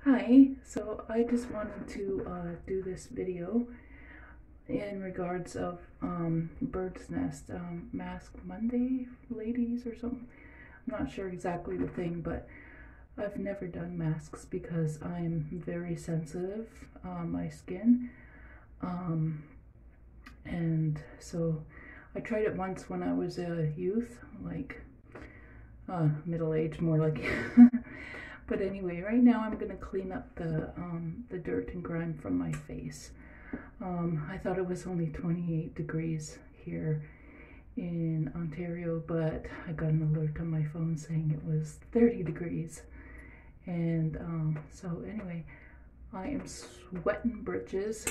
Hi, so I just wanted to do this video in regards of Bird's Nest Mask Monday ladies or something. I'm not sure exactly the thing, but I've never done masks because I'm very sensitive on my skin. And so I tried it once when I was a youth, like middle-aged more like. But anyway, right now I'm gonna clean up the dirt and grime from my face. I thought it was only 28 degrees here in Ontario, but I got an alert on my phone saying it was 30 degrees. And so anyway, I am sweating britches.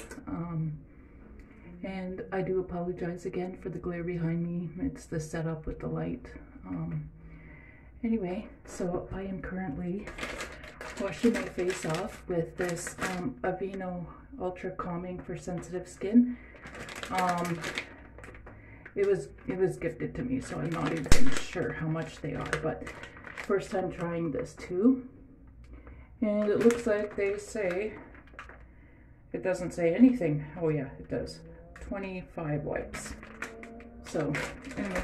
And I do apologize again for the glare behind me. It's the setup with the light. Anyway, so I am currently washing my face off with this Aveeno Ultra Calming for sensitive skin. It was gifted to me, so I'm not even sure how much they are, but first time trying this too. And it looks like they say, it doesn't say anything. Oh yeah, it does. 25 wipes. So anyway,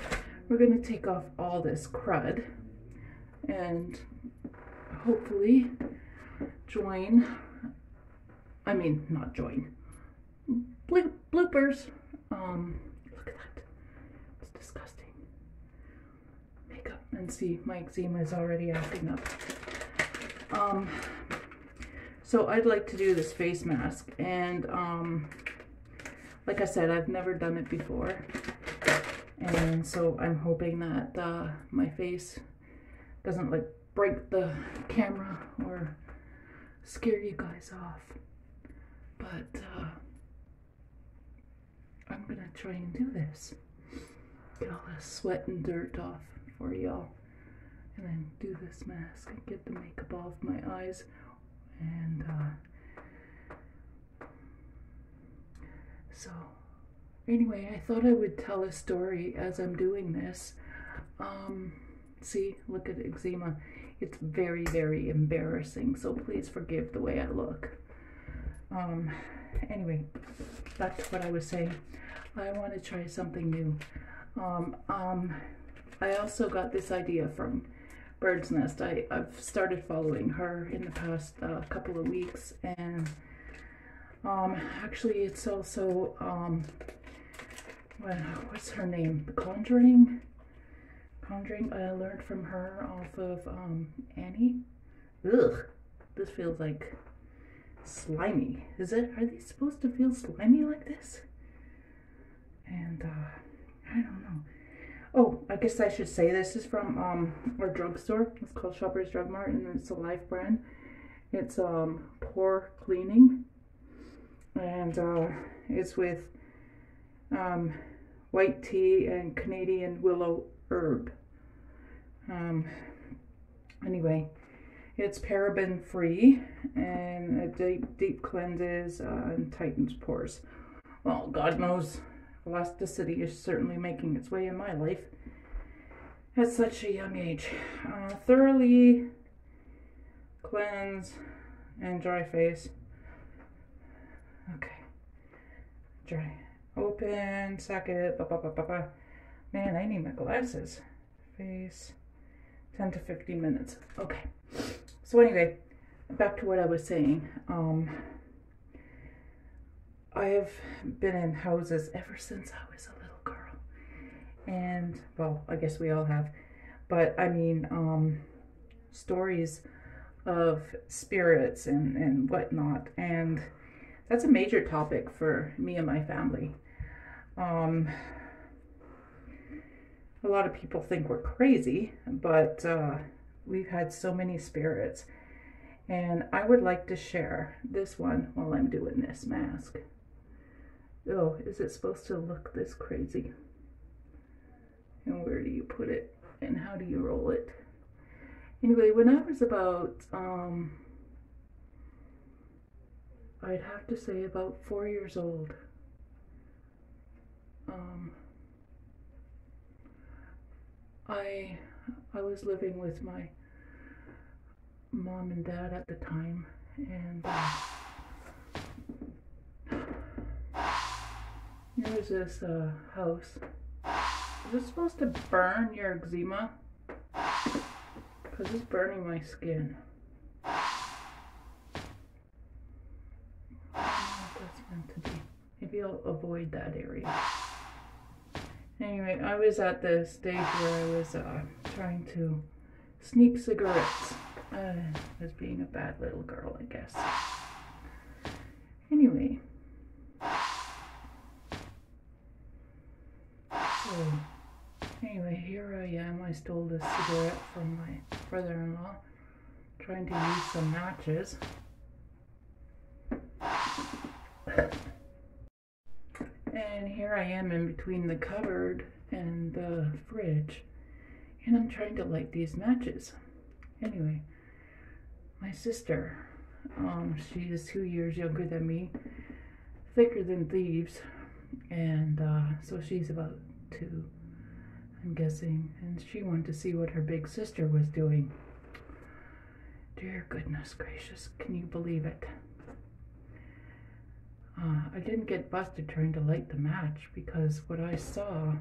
we're gonna take off all this crud and hopefully not join, bloopers. Look at that, it's disgusting. Makeup, and see, my eczema is already acting up. So I'd like to do this face mask, and like I said, I've never done it before, and so I'm hoping that my face doesn't like break the camera or scare you guys off. But I'm gonna try and do this. Get all the sweat and dirt off for y'all, and then do this mask and get the makeup off my eyes. And so anyway, I thought I would tell a story as I'm doing this. See, look at eczema. It's very, very embarrassing, so please forgive the way I look. Anyway, back to what I was saying. I want to try something new. I also got this idea from Bird's Nest. I've started following her in the past couple of weeks, and actually it's also, what's her name? The Conjuring, I learned from her off of Annie. Ugh, this feels like slimy. Is it? Are they supposed to feel slimy like this? And I don't know. Oh, I guess I should say this is from our drugstore. It's called Shoppers Drug Mart, and it's a Life brand. It's pore cleaning, and it's with white tea and Canadian willow herb. Anyway, it's paraben free, and it deep cleanses and tightens pores. Well, God knows, elasticity is certainly making its way in my life at such a young age. Thoroughly cleanse and dry face. Okay, dry, open, suck it. Man, I need my glasses. Face, 10 to 15 minutes. Okay, so anyway, back to what I was saying. I have been in houses ever since I was a little girl, and well, I guess we all have, but I mean, stories of spirits and whatnot, and that's a major topic for me and my family. A lot of people think we're crazy, but we've had so many spirits, and I would like to share this one while I'm doing this mask. Oh, is it supposed to look this crazy? And where do you put it? And how do you roll it? Anyway, when I was about, I'd have to say about 4 years old, I was living with my mom and dad at the time, And here's this house. Is it supposed to burn your eczema? Because it's burning my skin. I don't know what that's meant to be. Maybe I'll avoid that area. Anyway, I was at the stage where I was trying to sneak cigarettes. I was being a bad little girl, I guess. Anyway. So, anyway, here I am. I stole this cigarette from my brother-in-law, trying to use some matches. And here I am in between the cupboard and the fridge, and I'm trying to light these matches. Anyway, my sister, she is 2 years younger than me, thicker than thieves, and so she's about 2, I'm guessing, and she wanted to see what her big sister was doing. Dear goodness gracious, can you believe it? I didn't get busted trying to light the match because what I saw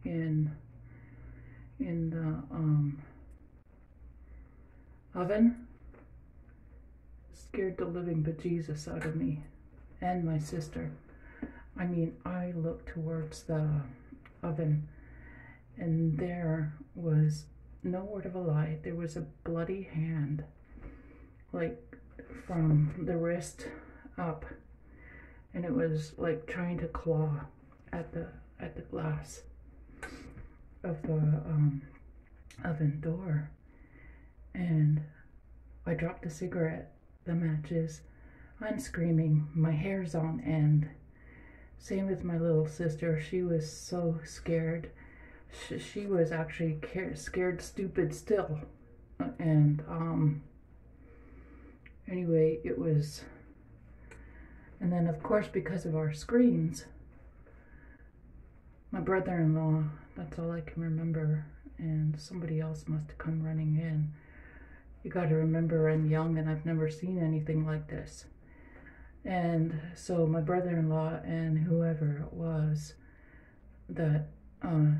in the oven scared the living bejesus out of me and my sister. I mean, I looked towards the oven and there was, no word of a lie, there was a bloody hand, like from the wrist up. And it was like trying to claw at the glass of the oven door. And I dropped the cigarette, the matches. I'm screaming, my hair's on end. Same with my little sister. She was so scared. She was actually scared stupid still. And anyway, it was. And then, of course, because of our screens, my brother-in-law, that's all I can remember, and somebody else must have come running in. You got to remember, I'm young and I've never seen anything like this. And so my brother-in-law and whoever it was that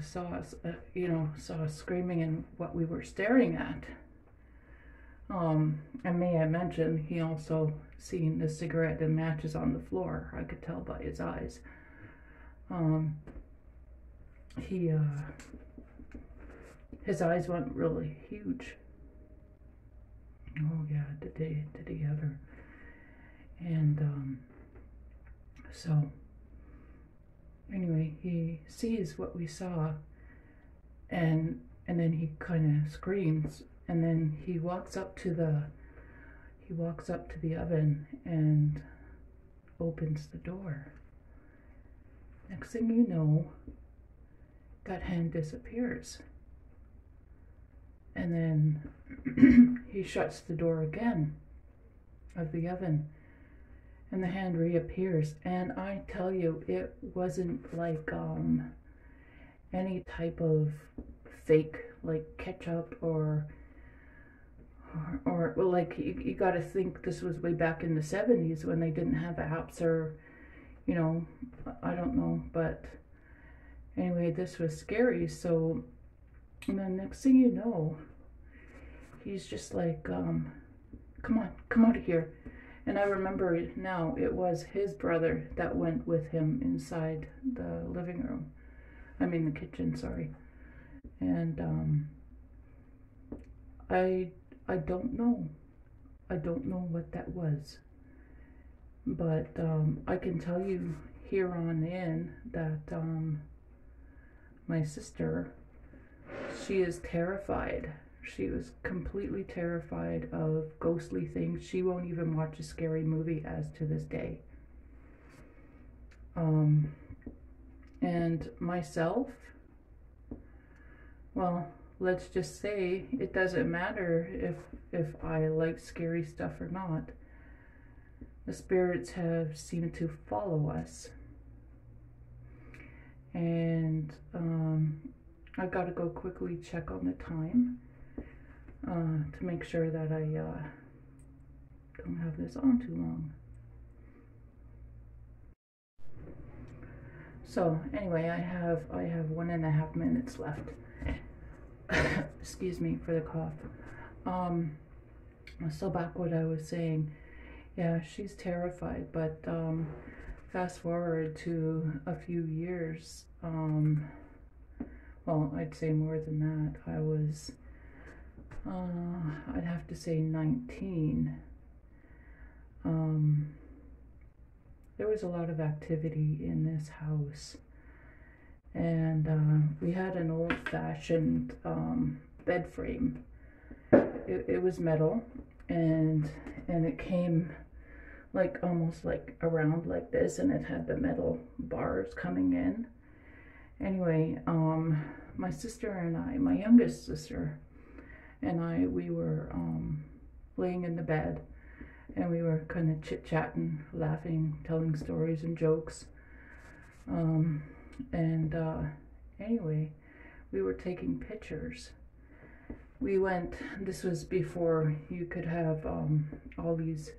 saw us, saw us screaming and what we were staring at. And may I mention, he also seen the cigarette and matches on the floor. I could tell by his eyes. His eyes went really huge. Oh yeah, did he ever? And so anyway, he sees what we saw, and then he kind of screams. And then he walks up to the oven and opens the door. Next thing you know, that hand disappears. And then he shuts the door again of the oven and the hand reappears. And I tell you, it wasn't like any type of fake, like ketchup or well, like you got to think this was way back in the 70s when they didn't have apps, or I don't know, but anyway, this was scary. So, and then next thing you know, he's just like, come out of here. And I remember now, it was his brother that went with him inside the living room, the kitchen, sorry. And I don't know. I don't know what that was. But I can tell you here on in that my sister, she is terrified. She was completely terrified of ghostly things. She won't even watch a scary movie as to this day. And myself, well, let's just say it doesn't matter if I like scary stuff or not. The spirits have seemed to follow us. And I gotta go quickly check on the time to make sure that don't have this on too long. So anyway, I have 1.5 minutes left. Excuse me for the cough. So back what I was saying. Yeah, she's terrified, but fast forward to a few years, well, I'd say more than that. I was, I'd have to say 19. There was a lot of activity in this house, and we had an old-fashioned bed frame. It was metal, and it came like almost like around like this, and it had the metal bars coming in. Anyway, my sister and I, my youngest sister and I, we were laying in the bed, and we were kind of chit-chatting, laughing, telling stories and jokes. Anyway, we were taking pictures. We went, this was before you could have all these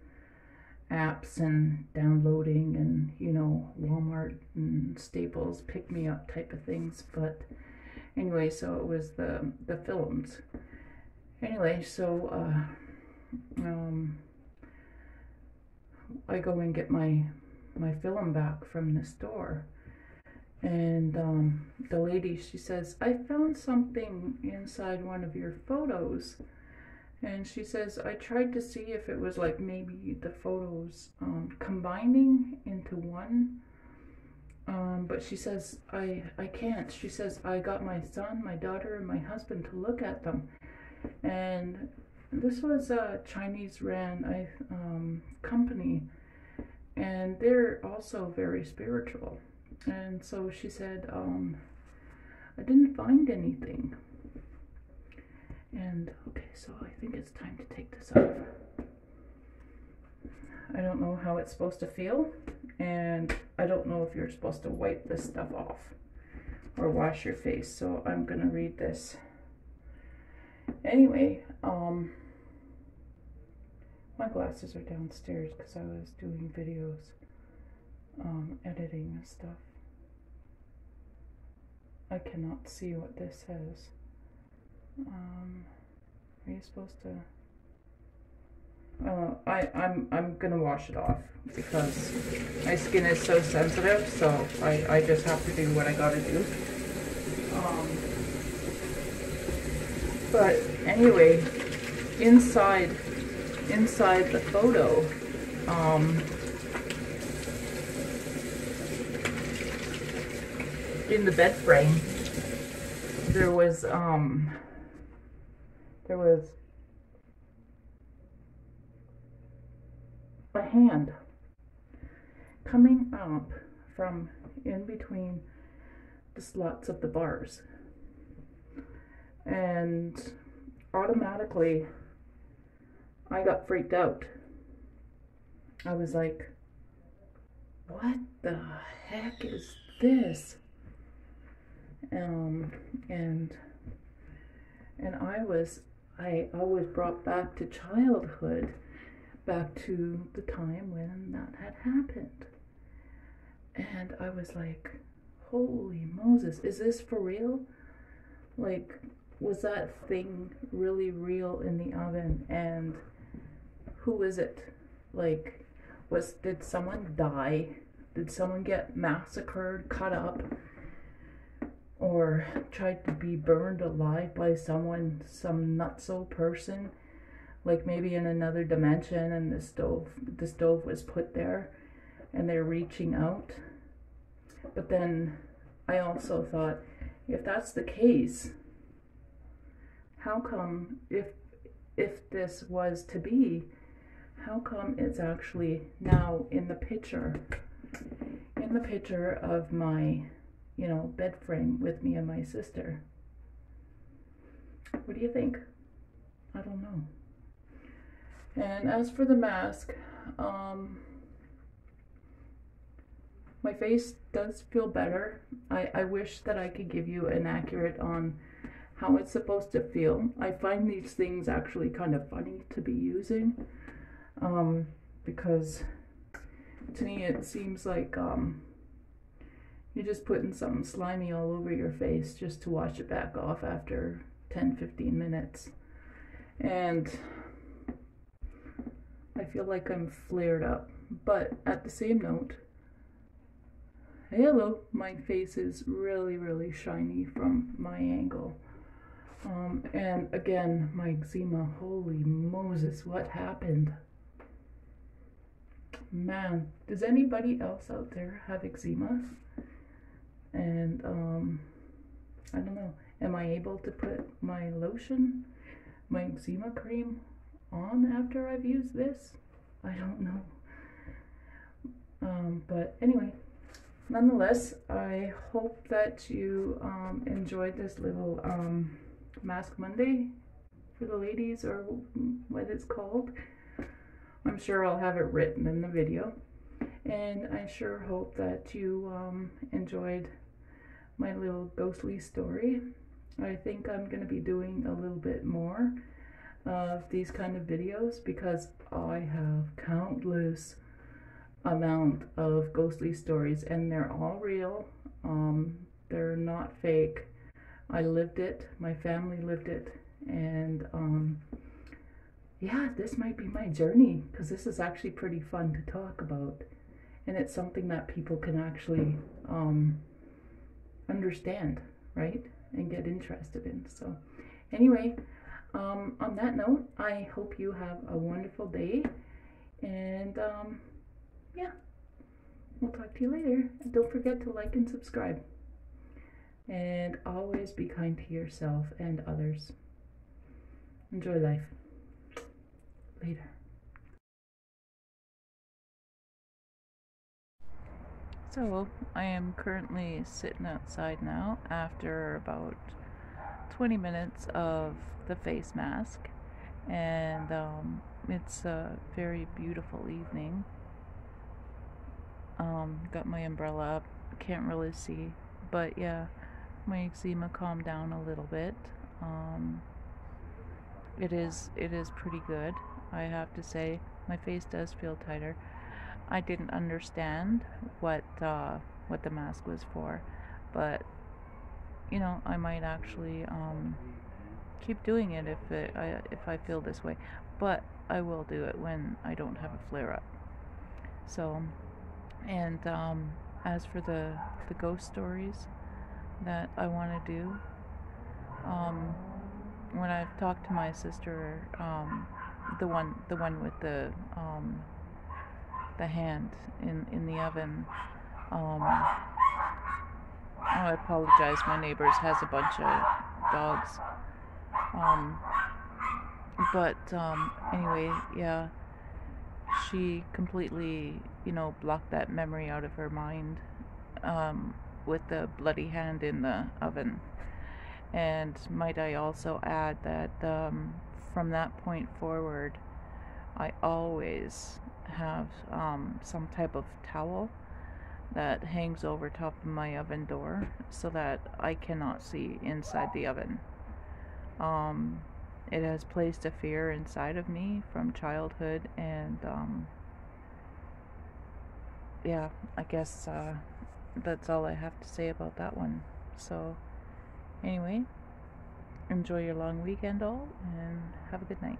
apps and downloading and, you know, Walmart and Staples, pick me up type of things. But anyway, so it was the films. Anyway, so I go and get my film back from the store, and the lady, she says, I found something inside one of your photos. And she says, I tried to see if it was like maybe the photos combining into one, but she says, I can't. She says, I got my son, my daughter, and my husband to look at them. And this was a Chinese ran company, and they're also very spiritual. And so she said, I didn't find anything. And okay, so I think it's time to take this off. I don't know how it's supposed to feel, and I don't know if you're supposed to wipe this stuff off or wash your face, so I'm gonna read this. Anyway, my glasses are downstairs because I was doing videos, editing and stuff. I cannot see what this says. Are you supposed to? I'm gonna wash it off because my skin is so sensitive, so I just have to do what I gotta do. But anyway, inside the photo, in the bed frame, there was a hand coming up from in between the slots of the bars, and automatically I got freaked out. I was like, what the heck is this? And I was brought back to childhood, back to the time when that had happened. And I was like, holy Moses, is this for real? Like, was that thing really real in the oven? And who is it? Like, did someone die? Did someone get massacred, cut up, or tried to be burned alive by someone, some nutso person, like maybe in another dimension, and the stove was put there and they're reaching out? But then I also thought, if that's the case, how come, if this was to be, how come it's actually now in the picture of my, you know, bed frame with me and my sister? What do you think? I don't know. And as for the mask, my face does feel better. I wish that I could give you an accurate on how it's supposed to feel. I find these things actually kind of funny to be using. because to me it seems like you're just putting something slimy all over your face just to wash it back off after 10-15 minutes. And I feel like I'm flared up. But at the same note, hello, my face is really, really shiny from my angle. And again, my eczema, holy Moses, what happened? Man, does anybody else out there have eczema? And I don't know, am I able to put my lotion, my eczema cream on after I've used this? I don't know. But anyway, nonetheless, I hope that you enjoyed this little Mask Monday for the ladies, or what it's called. I'm sure I'll have it written in the video. And I sure hope that you enjoyed my little ghostly story. I think I'm going to be doing a little bit more of these kind of videos because I have countless amount of ghostly stories, and they're all real. They're not fake. I lived it, my family lived it, and yeah, this might be my journey, because this is actually pretty fun to talk about, and it's something that people can actually understand, right, and get interested in. So anyway, on that note, I hope you have a wonderful day, and yeah, we'll talk to you later. And don't forget to like and subscribe. And always be kind to yourself and others. Enjoy life. Later. So, I am currently sitting outside now after about 20 minutes of the face mask. And it's a very beautiful evening. Got my umbrella up, can't really see, but yeah, my eczema calmed down a little bit. It is pretty good, I have to say. My face does feel tighter. I didn't understand what the mask was for, but you know, I might actually keep doing it if I feel this way, but I will do it when I don't have a flare up. So, and as for the ghost stories that I want to do, when I've talked to my sister, the one with the hand in the oven, I apologize, my neighbors has a bunch of dogs, but anyway, yeah, she completely, you know, blocked that memory out of her mind with the bloody hand in the oven. And might I also add that from that point forward, I always have some type of towel that hangs over top of my oven door so that I cannot see inside the oven. It has placed a fear inside of me from childhood, and yeah, I guess that's all I have to say about that one. So anyway, enjoy your long weekend all, and have a good night.